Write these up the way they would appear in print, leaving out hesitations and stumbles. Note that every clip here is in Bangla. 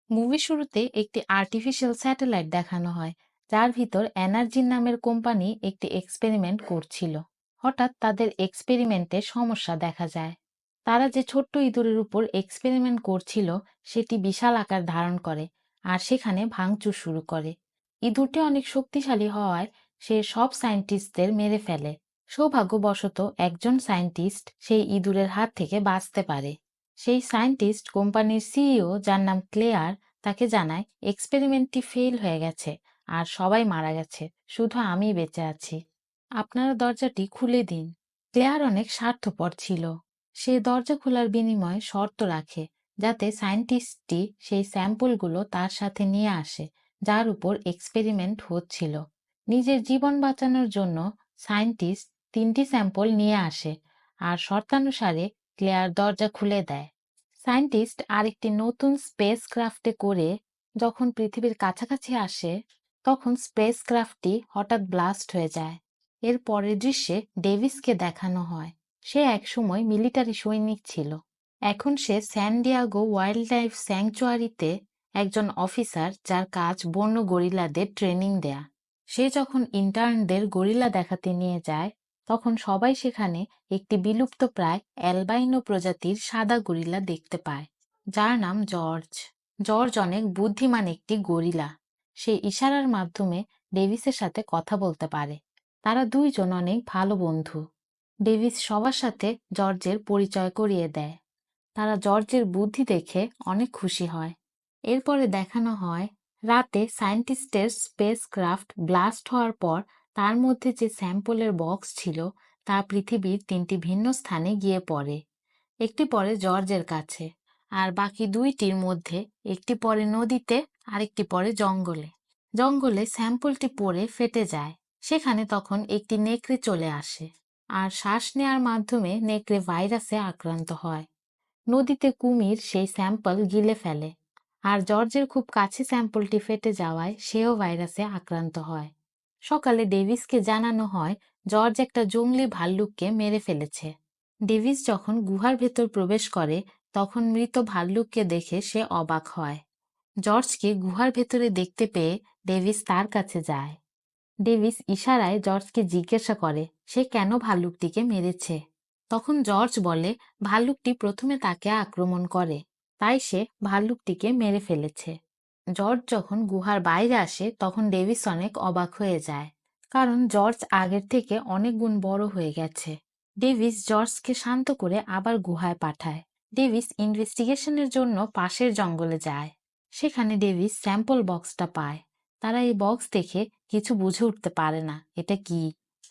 মুভি শুরুতে একটি আর্টিফিশিয়াল স্যাটেলাইট দেখানো হয়, যার ভিতর এনার্জি নামের কোম্পানি একটি এক্সপেরিমেন্ট করছিল। হঠাৎ তাদের এক্সপেরিমেন্টে সমস্যা দেখা যায়। তারা যে ছোট্ট ইঁদুরের উপর এক্সপেরিমেন্ট করছিল সেটি বিশাল আকার ধারণ করে আর সেখানে ভাঙচুর শুরু করে। ইঁদুরটি অনেক শক্তিশালী হওয়ায় সে সব সায়েন্টিস্টদের মেরে ফেলে। সৌভাগ্যবশত একজন সায়েন্টিস্ট সেই ইঁদুরের হাত থেকে বাঁচতে পারে। সেই সায়েন্টিস্ট কোম্পানির সিইও, যার নাম ক্লেয়ার, তাকে জানায় এক্সপেরিমেন্টটি ফেল হয়ে গেছে আর সবাই মারা গেছে, শুধু আমিই বেঁচে আছি। আপনারা দরজাটি খুলে দিন। ক্লেয়ার অনেক স্বার্থপর ছিল। সে দরজা খোলার বিনিময়ে শর্ত রাখে, যাতে সায়েন্টিস্টটি সেই স্যাম্পলগুলো তার সাথে নিয়ে আসে যার উপর এক্সপেরিমেন্ট হচ্ছিল। নিজের জীবন বাঁচানোর জন্য সায়েন্টিস্ট 3টি স্যাম্পল নিয়ে আসে আর শর্তানুসারে ক্লেয়ার দরজা খুলে দেয়। সায়েন্টিস্ট আরেকটি নতুন স্পেস ক্রাফটে করে যখন পৃথিবীর কাছাকাছি আসে, তখন স্পেস ক্রাফটটি হঠাৎ ব্লাস্ট হয়ে যায়। এর পরের দৃশ্যে ডেভিসকে দেখানো হয়। সে একসময় মিলিটারি সৈনিক ছিল। এখন সে স্যান ডিয়েগো ওয়াইল্ড লাইফ স্যাংচুয়ারিতে একজন অফিসার, যার কাজ বন্য গরিলাদের ট্রেনিং দেয়া। সে যখন ইন্টার্নদের গরিলা দেখাতে নিয়ে যায়, তখন সবাই সেখানে একটি বিলুপ্ত প্রায় অ্যালবাইনো প্রজাতির সাদা গরিলা দেখতে পায়, যার নাম জর্জ। জর্জ অনেক বুদ্ধিমান একটি গরিলা। সে ইশারার মাধ্যমে ডেভিসের সাথে কথা বলতে পারে। তারা দুইজন অনেক ভালো বন্ধু। ডেভিস সবার সাথে জর্জের পরিচয় করিয়ে দেয়। তারা জর্জের বুদ্ধি দেখে অনেক খুশি হয়। এরপরে দেখানো হয় রাতে সায়েন্টিস্টের স্পেস ক্রাফট ব্লাস্ট হওয়ার পর তার মধ্যে যে স্যাম্পলের বক্স ছিল তা পৃথিবীর 3টি ভিন্ন স্থানে গিয়ে পড়ে। একটি পড়ে জর্জের কাছে, আর বাকি 2টির মধ্যে একটি পড়ে নদীতে, আরেকটি পড়ে জঙ্গলে। জঙ্গলে স্যাম্পলটি পড়ে ফেটে যায়। সেখানে তখন একটি নেকড়ে চলে আসে, আর শ্বাস নেওয়ার মাধ্যমে নেকড়ে ভাইরাসে আক্রান্ত হয়। নদীতে কুমির সেই স্যাম্পল গিলে ফেলে, আর জর্জের খুব কাছে স্যাম্পলটি ফেটে যাওয়ায় সেও ভাইরাসে আক্রান্ত হয়। সকালে ডেভিসকে জানানো হয় জর্জ একটা জংলি ভাল্লুককে মেরে ফেলেছে। ডেভিস যখন গুহার ভেতর প্রবেশ করে, তখন মৃত ভাল্লুককে দেখে সে অবাক হয়। জর্জকে গুহার ভেতরে দেখতে পেয়ে ডেভিস তার কাছে যায়। ডেভিস ইশারায় জর্জকে জিজ্ঞাসা করে সে কেন ভাল্লুকটিকে মেরেছে। তখন জর্জ বলে ভাল্লুকটি প্রথমে তাকে আক্রমণ করে, তাই সে ভাল্লুকটিকে মেরে ফেলেছে। জর্জ যখন গুহার বাইরে আসে, তখন ডেভিস অনেক অবাক হয়ে যায়, কারণ জর্জ আগের থেকে অনেক গুণ বড় হয়ে গেছে। ডেভিস জর্জকে শান্ত করে আবার গুহায় পাঠায়। ডেভিস ইনভেস্টিগেশনের জন্য পাশের জঙ্গলে যায়। সেখানে ডেভিস স্যাম্পল বক্সটা পায়। তারা এই বক্স দেখে কিছু বুঝে উঠতে পারে না এটা কি।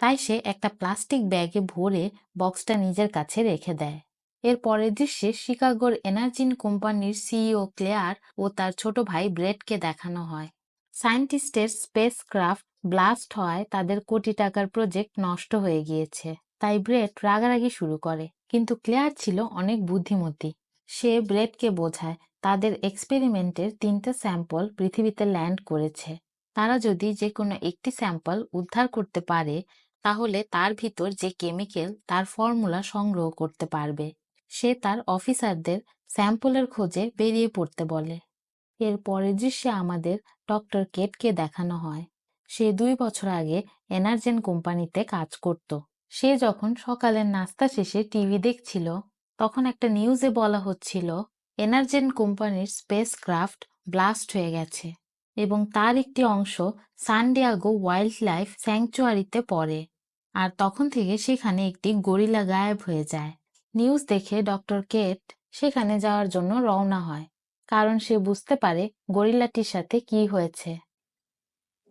তাই সে একটা প্লাস্টিক ব্যাগে ভরে বক্সটা নিজের কাছে রেখে দেয়। এর পরের দৃশ্যে শিকাগোর এনার্জিন কোম্পানির সিইও ক্লেয়ার ও তার ছোট ভাই ব্রেটকে দেখানো হয়। সায়েন্টিস্টের স্পেস ক্রাফট ব্লাস্ট হওয়ায় তাদের কোটি টাকার প্রজেক্ট নষ্ট হয়ে গিয়েছে। তাই ব্রেট রাগারাগি শুরু করে, কিন্তু ক্লেয়ার ছিল অনেক বুদ্ধিমতী। সে ব্রেটকে বোঝায় তাদের এক্সপেরিমেন্টের 3টে স্যাম্পল পৃথিবীতে ল্যান্ড করেছে। তারা যদি যে কোনো একটি স্যাম্পল উদ্ধার করতে পারে, তাহলে তার ভিতর যে কেমিক্যাল তার ফর্মুলা সংগ্রহ করতে পারবে। সে তার অফিসারদের স্যাম্পলের খোঁজে বেরিয়ে পড়তে বলে। এর পরের দৃশ্যে আমাদের ডক্টর কেটকে দেখানো হয়। সে 2 বছর আগে এনার্জেন কোম্পানিতে কাজ করত। সে যখন সকালের নাস্তা শেষে টিভি দেখছিল, তখন একটা নিউজে বলা হচ্ছিল এনার্জেন কোম্পানির স্পেস ক্রাফট ব্লাস্ট হয়ে গেছে এবং তার একটি অংশ সান ডিয়েগো ওয়াইল্ড লাইফ স্যাংচুয়ারিতে পড়ে। আর তখন থেকে সেখানে একটি গরিলা গায়েব হয়ে যায়। নিউজ দেখে ডক্টর কেট সেখানে যাওয়ার জন্য রওনা হয়, কারণ সে বুঝতে পারে গরিলাটির সাথে কি হয়েছে।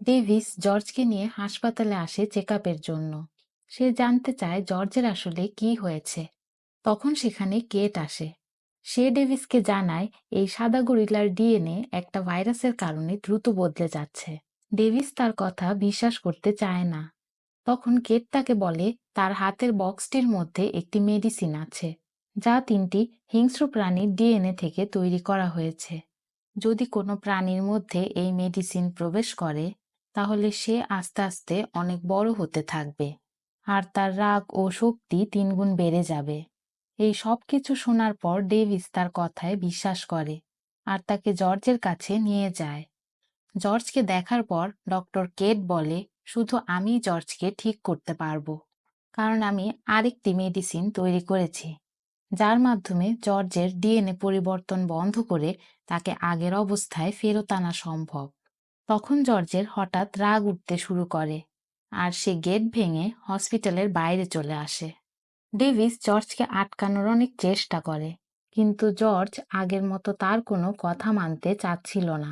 ডেভিস জর্জকে নিয়ে হাসপাতালে আসে চেকআপের জন্য। সে জানতে চায় জর্জের আসলে কি হয়েছে। তখন সেখানে কেট আসে। সে ডেভিসকে জানায় এই সাদা গরিলার ডিএনএ একটা ভাইরাসের কারণে দ্রুত বদলে যাচ্ছে। ডেভিস তার কথা বিশ্বাস করতে চায় না। তখন কেট তাকে বলে তার হাতের বক্সটির মধ্যে একটি মেডিসিন আছে, যা 3টি হিংস্র প্রাণীর ডিএনএ থেকে তৈরি করা হয়েছে। যদি কোনো প্রাণীর মধ্যে এই মেডিসিন প্রবেশ করে, তাহলে সে আস্তে আস্তে অনেক বড় হতে থাকবে, আর তার রাগ ও শক্তি 3 গুণ বেড়ে যাবে। এই সব কিছু শোনার পর ডেভিস তার কথায় বিশ্বাস করে, আর তাকে জর্জের কাছে নিয়ে যায়। জর্জকে দেখার পর ডক্টর কেট বলে, শুধু আমি জর্জকে ঠিক করতে পারবো, কারণ আমি আরেকটি মেডিসিন তৈরি করেছি যার মাধ্যমে জর্জের ডিএনএ পরিবর্তন বন্ধ করে তাকে আগের অবস্থায় ফেরত আনা সম্ভব। তখন জর্জের হঠাৎ রাগ উঠতে শুরু করে আর সে গেট ভেঙে হসপিটালের বাইরে চলে আসে। ডেভিস জর্জকে আটকানোর অনেক চেষ্টা করে, কিন্তু জর্জ আগের মতো তার কোনো কথা মানতে চাচ্ছিল না।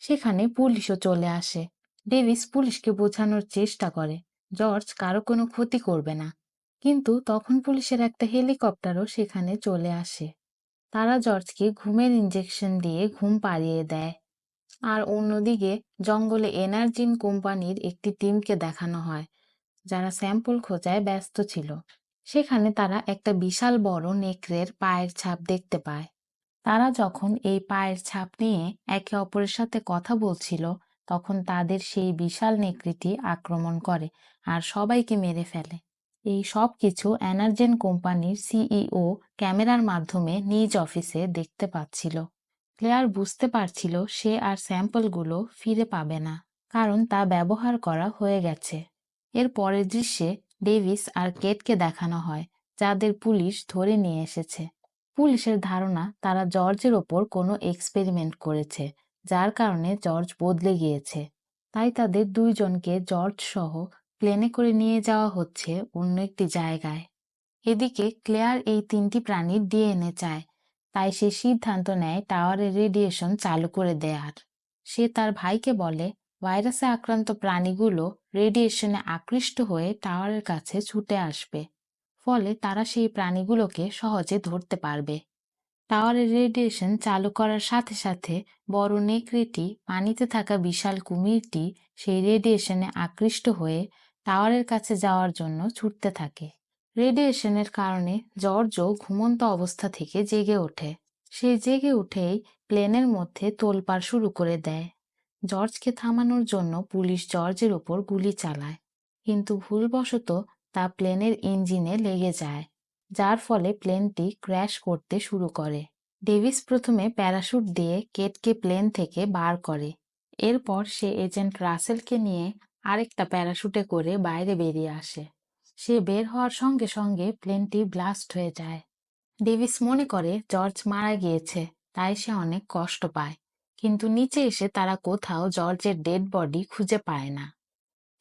সেখানে পুলিশও চলে আসে। ডেভিস পুলিশকে বোঝানোর চেষ্টা করে জর্জ কারো কোনো ক্ষতি করবে না, কিন্তু তখন পুলিশের একটা হেলিকপ্টারও সেখানে চলে আসে। তারা জর্জকে ঘুমের ইঞ্জেকশন দিয়ে ঘুম পাড়িয়ে দেয়। আর অন্যদিকে জঙ্গলে এনার্জিন কোম্পানির একটি টিমকে দেখানো হয় যারা স্যাম্পল খোঁজায় ব্যস্ত ছিল। সেখানে তারা একটা বিশাল বড় নেকড়ের পায়ের ছাপ দেখতে পায়। তারা যখন এই পায়ের ছাপ নিয়ে একে অপরের সাথে কথা বলছিল, তখন তাদের সেই বিশাল নেকড়েটি আক্রমণ করে আর সবাইকে মেরে ফেলে। এই সব কিছু এনার্জেন কোম্পানির সিইও ক্যামেরার মাধ্যমে নিজ অফিসে দেখতে পাচ্ছিল। ক্লেয়ার বুঝতে পারছিল সে আর স্যাম্পলগুলো ফিরে পাবে না, কারণ তা ব্যবহার করা হয়ে গেছে। এর পরের দৃশ্যে ডেভিস আর কেটকে দেখানো হয়, যাদের পুলিশ ধরে নিয়ে এসেছে। পুলিশের ধারণা তারা জর্জের ওপর কোনো এক্সপেরিমেন্ট করেছে, যার কারণে জর্জ বদলে গিয়েছে। তাই তাদের দুইজনকে জর্জ সহ প্লেনে করে নিয়ে যাওয়া হচ্ছে অন্য একটি জায়গায়। এদিকে ক্লেয়ার এই তিনটি প্রাণীর ডিএনএ চায়, তাই সে সিদ্ধান্ত নেয় টাওয়ারের রেডিয়েশন চালু করে দেয়ার। সে তার ভাইকে বলে ভাইরাসে আক্রান্ত প্রাণীগুলো রেডিয়েশনে আকৃষ্ট হয়ে টাওয়ারের কাছে ছুটে আসবে, ফলে তারা সেই প্রাণীগুলোকে সহজে ধরতে পারবে। টাওয়ারের রেডিয়েশন চালু করার সাথে সাথে বড় নেকড়েটি পানিতে থাকা বিশাল কুমিরটি সেই রেডিয়েশনে আকৃষ্ট হয়ে টাওয়ারের কাছে যাওয়ার জন্য ছুটতে থাকে। রেডিয়েশনের কারণে জর্জও ঘুমন্ত অবস্থা থেকে জেগে ওঠে। সে জেগে উঠেই প্লেনের মধ্যে তোলপাড় শুরু করে দেয়। জর্জকে থামানোর জন্য পুলিশ জর্জের ওপর গুলি চালায়, কিন্তু ভুলবশত তা প্লেনের ইঞ্জিনে লেগে যায়, যার ফলে প্লেনটি ক্র্যাশ করতে শুরু করে। ডেভিস প্রথমে প্যারাশুট দিয়ে কেটকে প্লেন থেকে বার করে। এরপর সে এজেন্ট রাসেলকে নিয়ে আরেকটা প্যারাশুটে করে বাইরে বেরিয়ে আসে। সে বের হওয়ার সঙ্গে সঙ্গে প্লেনটি ব্লাস্ট হয়ে যায়। ডেভিস মনে করে জর্জ মারা গিয়েছে, তাই সে অনেক কষ্ট পায়, কিন্তু নিচে এসে তারা কোথাও জর্জের ডেড বডি খুঁজে পায় না।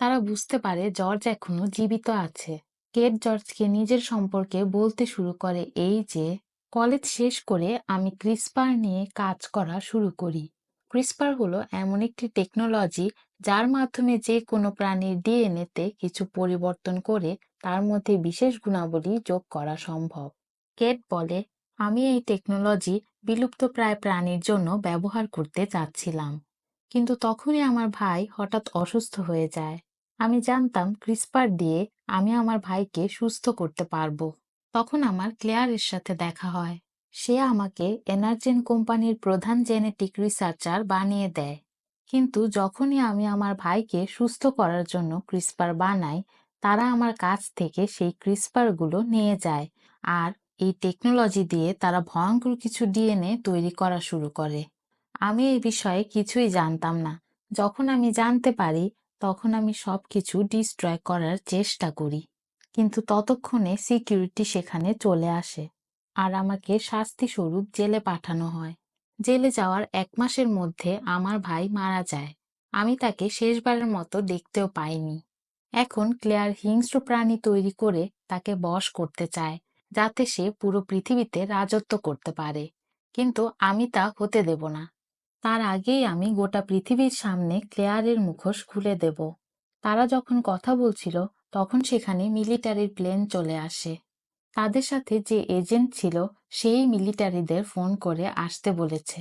তারা বুঝতে পারে জর্জ এখনো জীবিত আছে। কেট জর্জকে নিজের সম্পর্কে বলতে শুরু করে এই যে, কলেজ শেষ করে আমি ক্রিসপার নিয়ে কাজ করা শুরু করি। ক্রিসপার হলো এমন একটি টেকনোলজি যার মাধ্যমে যে কোনো প্রাণীর ডিএনএতে কিছু পরিবর্তন করে তার মধ্যে বিশেষ গুণাবলী যোগ করা সম্ভব। কেট বলে, আমি এই টেকনোলজি বিলুপ্তপ্রায় প্রাণীর জন্য ব্যবহার করতে চাচ্ছিলাম, কিন্তু তখনই আমার ভাই হঠাৎ অসুস্থ হয়ে যায়। আমি জানতাম ক্রিসপার দিয়ে আমি আমার ভাইকে সুস্থ করতে পারবো। তখন আমার ক্লেয়ারের সাথে দেখা হয়। সে আমাকে এনার্জেন কোম্পানির প্রধান জেনেটিক রিসার্চার বানিয়ে দেয়। কিন্তু যখনই আমি আমার ভাইকে সুস্থ করার জন্য ক্রিসপার বানাই, তারা আমার কাছ থেকে সেই ক্রিসপারগুলো নিয়ে যায় আর এই টেকনোলজি দিয়ে তারা ভয়ঙ্কর কিছু ডিএনএ তৈরি করা শুরু করে। আমি এই বিষয়ে কিছুই জানতাম না। যখন আমি জানতে পারি, তখন আমি সবকিছু ডিস্ট্রয় করার চেষ্টা করি, কিন্তু ততক্ষণে সিকিউরিটি সেখানে চলে আসে আর আমাকে শাস্তি স্বরূপ জেলে পাঠানো হয়। জেলে যাওয়ার 1 মাসের মধ্যে আমার ভাই মারা যায়। আমি তাকে শেষবারের মতো দেখতেও পাইনি। এখন ক্লেয়ার হিংস্র প্রাণী তৈরি করে তাকে বশ করতে চায়, যাতে সে পুরো পৃথিবীতে রাজত্ব করতে পারে, কিন্তু আমি তা হতে দেব না। তার আগেই আমি গোটা পৃথিবীর সামনে ক্লেয়ারের মুখোশ খুলে দেব। তারা যখন কথা বলছিল, তখন সেখানে মিলিটারির প্লেন চলে আসে। তাদের সাথে যে এজেন্ট ছিল সেই মিলিটারিদের ফোন করে আসতে বলেছে।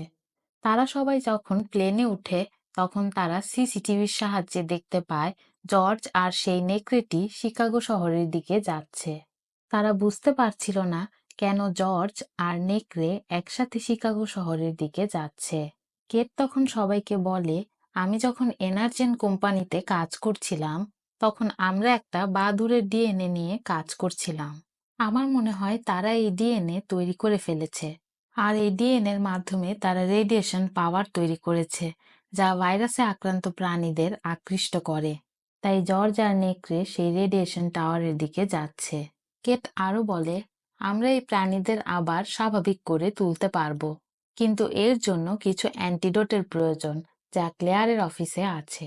তারা সবাই যখন প্লেনে উঠে, তখন তারা সিসিটিভির সাহায্যে দেখতে পায় জর্জ আর সেই নেকড়েটি শিকাগো শহরের দিকে যাচ্ছে। তারা বুঝতে পারছিল না কেন জর্জ আর নেকড়ে একসাথে শিকাগো শহরের দিকে যাচ্ছে। কেট তখন সবাইকে বলে, আমি যখন এনার্জেন কোম্পানিতে কাজ করছিলাম, তখন আমরা একটা বাদুড়ের ডিএনএ নিয়ে কাজ করছিলাম। আমার মনে হয় তারা এই ডিএনএ তৈরি করে ফেলেছে আর এই ডিএনএর মাধ্যমে তারা রেডিয়েশন পাওয়ার তৈরি করেছে, যা ভাইরাসে আক্রান্ত প্রাণীদের আকৃষ্ট করে। তাই জর্জ আর নেকড়ে সেই রেডিয়েশন টাওয়ারের দিকে যাচ্ছে। কেট আরো বলে, আমরা এই প্রাণীদের আবার স্বাভাবিক করে তুলতে পারবো, কিন্তু এর জন্য কিছু অ্যান্টিডোটের প্রয়োজন, যা ক্লেয়ারের অফিসে আছে।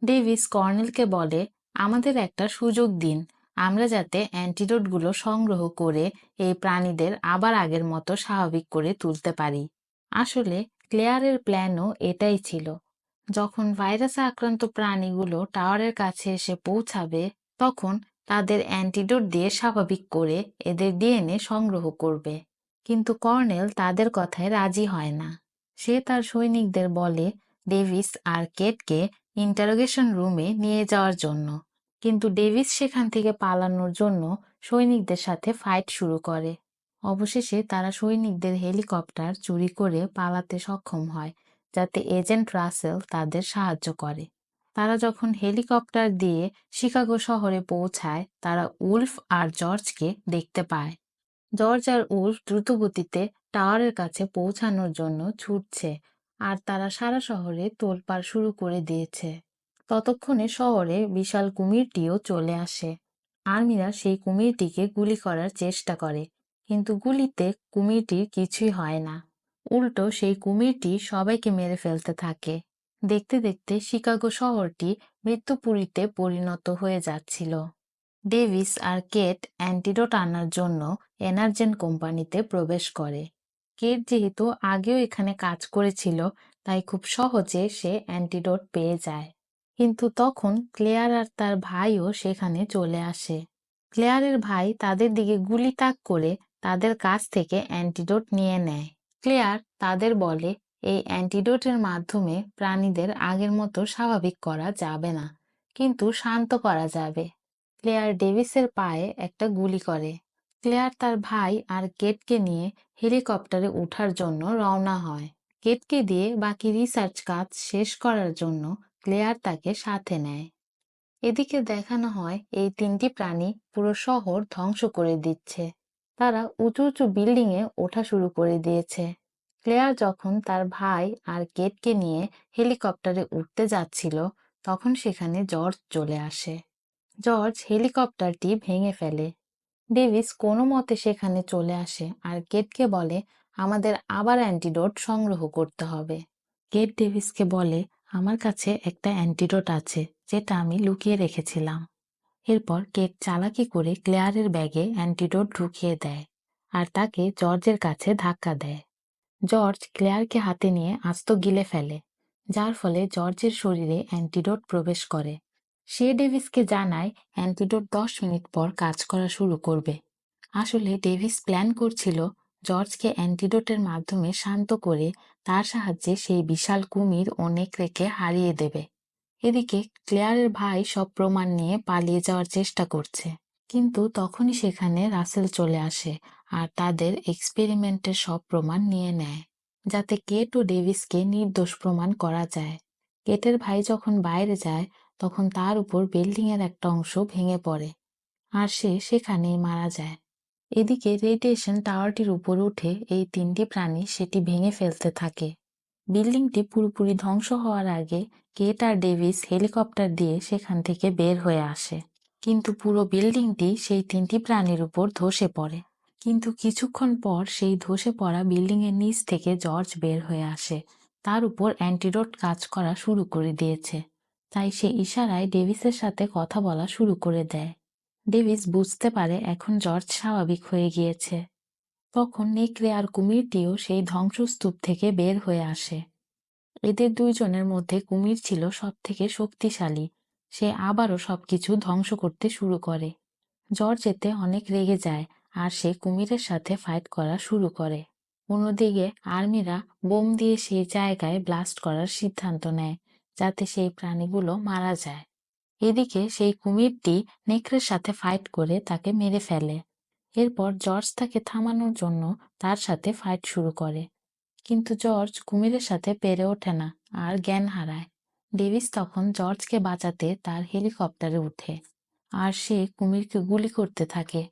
ডেভিস কর্নেলকে বলে, আমাদের একটা সুযোগ দিন, আমরা যাতে অ্যান্টিডোটগুলো সংগ্রহ করে এই প্রাণীদের আবার আগের মতো স্বাভাবিক করে তুলতে পারি। আসলে ক্লেয়ারের প্ল্যানও এটাই ছিল। যখন ভাইরাসে আক্রান্ত প্রাণীগুলো টাওয়ারের কাছে এসে পৌঁছাবে, তখন তাদের অ্যান্টিডোট দিয়ে স্বাভাবিক করে এদের ডিএনএ সংগ্রহ করবে। কিন্তু কর্নেল তাদের কথায় রাজি হয় না। সে তার সৈনিকদের বলে ডেভিস আর কেটকে ইন্টারোগেশন রুমে নিয়ে যাওয়ার জন্য। কিন্তু ডেভিস সেখান থেকে পালানোর জন্য সৈনিকদের সাথে ফাইট শুরু করে। অবশেষে তারা সৈনিকদের হেলিকপ্টার চুরি করে পালাতে সক্ষম হয়, যাতে এজেন্ট রাসেল তাদের সাহায্য করে। তারা যখন হেলিকপ্টার দিয়ে শিকাগো শহরে পৌঁছায়, তারা উলফ আর জর্জকে দেখতে পায়। জর্জ আর উলফ দ্রুতগতিতে টাওয়ারের কাছে পৌঁছানোর জন্য ছুটছে, আর তারা সারা শহরে তোলপাড় শুরু করে দিয়েছে। ততক্ষণে শহরে বিশাল কুমিরটিও চলে আসে। আর্মিরা সেই কুমিরটিকে গুলি করার চেষ্টা করে, কিন্তু গুলিতে কুমিরটির কিছুই হয় না। উল্টো সেই কুমিরটি সবাইকে মেরে ফেলতে থাকে। দেখতে দেখতে শিকাগো শহরটি মৃত্যুপুরীতে পরিণত হয়ে যাচ্ছিল। ডেভিস আর কেট অ্যান্টিডোট আনার জন্য এনার্জেন কোম্পানিতে প্রবেশ করে। কেট যেহেতু আগেও এখানে কাজ করেছিল, তাই খুব সহজে সে অ্যান্টিডোট পেয়ে যায়। কিন্তু তখন ক্লেয়ার আর তার ভাইও সেখানে চলে আসে। ক্লেয়ারের ভাই তাদের দিকে গুলি তাক করে তাদের কাছ থেকে অ্যান্টিডোট নিয়ে নেয়। ক্লেয়ার তাদের বলে, এই অ্যান্টিডোটের মাধ্যমে প্রাণীদের আগের মতো স্বাভাবিক করা যাবে না, কিন্তু শান্ত করা যাবে। ক্লেয়ার ডেভিসের পায়ে একটা গুলি করে। ক্লেয়ার তার ভাই আর কেটকে নিয়ে হেলিকপ্টারে ওঠার জন্য রওনা হয়। কেটকে দিয়ে বাকি রিসার্চ কাজ শেষ করার জন্য ক্লেয়ার তাকে সাথে নেয়। এদিকে দেখানো হয় এই তিনটি প্রাণী পুরো শহর ধ্বংস করে দিচ্ছে। তারা উঁচু উঁচু বিল্ডিং এ ওঠা শুরু করে দিয়েছে। ক্লেয়ার যখন তার ভাই আর কেটকে নিয়ে হেলিকপ্টারে উঠতে যাচ্ছিল, তখন সেখানে জর্জ চলে আসে। জর্জ হেলিকপ্টারটি ভেঙে ফেলে। ডেভিস কোনো মতে সেখানে চলে আসে আর কেটকে বলে, আমাদের আবার অ্যান্টিডোট সংগ্রহ করতে হবে। কেট ডেভিসকে বলে, আমার কাছে একটা অ্যান্টিডোট আছে, যেটা আমি লুকিয়ে রেখেছিলাম। এরপর কেট চালাকি করে ক্লেয়ারের ব্যাগে অ্যান্টিডোট ঢুকিয়ে দেয় আর তাকে জর্জের কাছে ধাক্কা দেয়। জর্জ ক্লেয়ারকে হাতে নিয়ে আস্ত গিলে ফেলে, যার ফলে জর্জের শরীরে অ্যান্টিডোট প্রবেশ করে। সে ডেভিসকে জানায় অ্যান্টিডোট 10 মিনিট পর কাজ করা শুরু করবে। আসলে ডেভিস প্ল্যান করছিল জর্জকে অ্যান্টিডোটের মাধ্যমে শান্ত করে তার সাহায্যে সেই বিশাল কুমির ও নেকড়েকে হারিয়ে দেবে। এদিকে ক্লেয়ারের ভাই সব প্রমাণ নিয়ে পালিয়ে যাওয়ার চেষ্টা করছে, কিন্তু তখনই সেখানে রাসেল চলে আসে আর তাদের এক্সপেরিমেন্টের সব প্রমাণ নিয়ে নেয়, যাতে কেট ও ডেভিসকে নির্দোষ প্রমাণ করা যায়। কেটের ভাই যখন বাইরে যায়, তখন তার উপর বিল্ডিং এর একটা অংশ ভেঙে পড়ে আর সে সেখানেই মারা যায়। এদিকে রেডিয়েশন টাওয়ারটির উপর উঠে এই তিনটি প্রাণী সেটি ভেঙে ফেলতে থাকে। বিল্ডিংটি পুরোপুরি ধ্বংস হওয়ার আগে কেট আর ডেভিস হেলিকপ্টার দিয়ে সেখান থেকে বের হয়ে আসে, কিন্তু পুরো বিল্ডিংটি সেই তিনটি প্রাণীর উপর ধসে পড়ে। কিন্তু কিছুক্ষণ পর সেই ধসে পড়া বিল্ডিং এর নিচ থেকে জর্জ বের হয়ে আসে। তার উপর অ্যান্টিডোট কাজ করা শুরু করে দিয়েছে, তাই সে ইশারায় ডেভিসের সাথে কথা বলা শুরু করে দেয়। ডেভিস বুঝতে পারে এখন জর্জ স্বাভাবিক হয়ে গিয়েছে। তখন নেকড়ে আর কুমিরটিও সেই ধ্বংসস্তূপ থেকে বের হয়ে আসে। এদের দুইজনের মধ্যে কুমির ছিল সব থেকে শক্তিশালী। সে আবারও সবকিছু ধ্বংস করতে শুরু করে। জর্জ এতে অনেক রেগে যায় আর সে কুমিরের সাথে ফাইট করা শুরু করে। অন্যদিকে আর্মিরা বোম দিয়ে সেই জায়গায় ব্লাস্ট করার সিদ্ধান্ত নেয়, যাতে সেই প্রাণীগুলো মারা যায়। এদিকে সেই কুমিরটি নেকড়ের সাথে ফাইট করে তাকে মেরে ফেলে। এরপর জর্জ তাকে থামানোর জন্য তার সাথে ফাইট শুরু করে, কিন্তু জর্জ কুমিরের সাথে পেরে ওঠে না আর জ্ঞান হারায়। ডেভিস তখন জর্জকে বাঁচাতে তার হেলিকপ্টারে উঠে আর সে কুমিরকে গুলি করতে থাকে।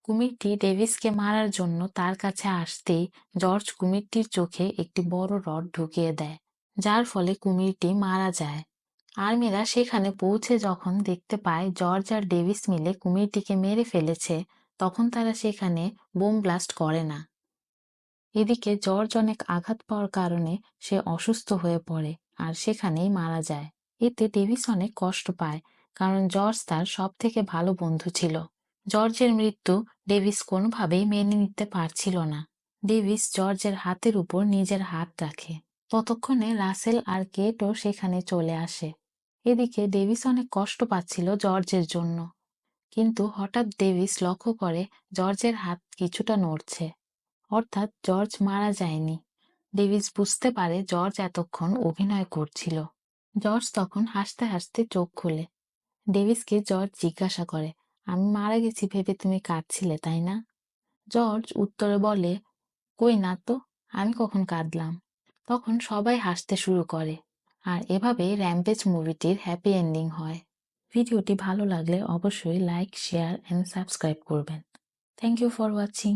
কুমিরটি ডেভিসকে মারার জন্য তার কাছে আসতেই জর্জ কুমিরটির চোখে একটি বড় রড ঢুকিয়ে দেয়, যার ফলে কুমিরটি মারা যায়। আর্মিরা সেখানে পৌঁছে যখন দেখতে পায় জর্জ আর ডেভিস মিলে কুমিরটিকে মেরে ফেলেছে, তখন তারা সেখানে বোম ব্লাস্ট করে না। এদিকে জর্জ অনেক আঘাত পাওয়ার কারণে সে অসুস্থ হয়ে পড়ে আর সেখানেই মারা যায়। এতে ডেভিস অনেক কষ্ট পায়, কারণ জর্জ তার সব থেকে ভালো বন্ধু ছিল। জর্জের মৃত্যু ডেভিস কোনোভাবেই মেনে নিতে পারছিল না। ডেভিস জর্জের হাতের উপর নিজের হাত রাখে। ততক্ষণে রাসেল আর কেটও সেখানে চলে আসে। এদিকে ডেভিস অনেক কষ্ট পাচ্ছিল জর্জের জন্য, কিন্তু হঠাৎ ডেভিস লক্ষ্য করে জর্জের হাত কিছুটা নড়ছে, অর্থাৎ জর্জ মারা যায়নি। ডেভিস বুঝতে পারে জর্জ এতক্ষণ অভিনয় করছিল। জর্জ তখন হাসতে হাসতে চোখ খুলে। ডেভিসকে জর্জ জিজ্ঞাসা করে, আমি মারা গেছি ভেবে তুমি কাঁদছিলে তাই না? জর্জ উত্তরে বলে, কই না তো, আমি কখন কাঁদলাম? তখন সবাই হাসতে শুরু করে। আর এভাবে র্যাম্পেজ মুভিটির হ্যাপি এন্ডিং হয়। ভিডিওটি ভালো লাগলে অবশ্যই লাইক, শেয়ার এন্ড সাবস্ক্রাইব করবেন। Thank you for watching.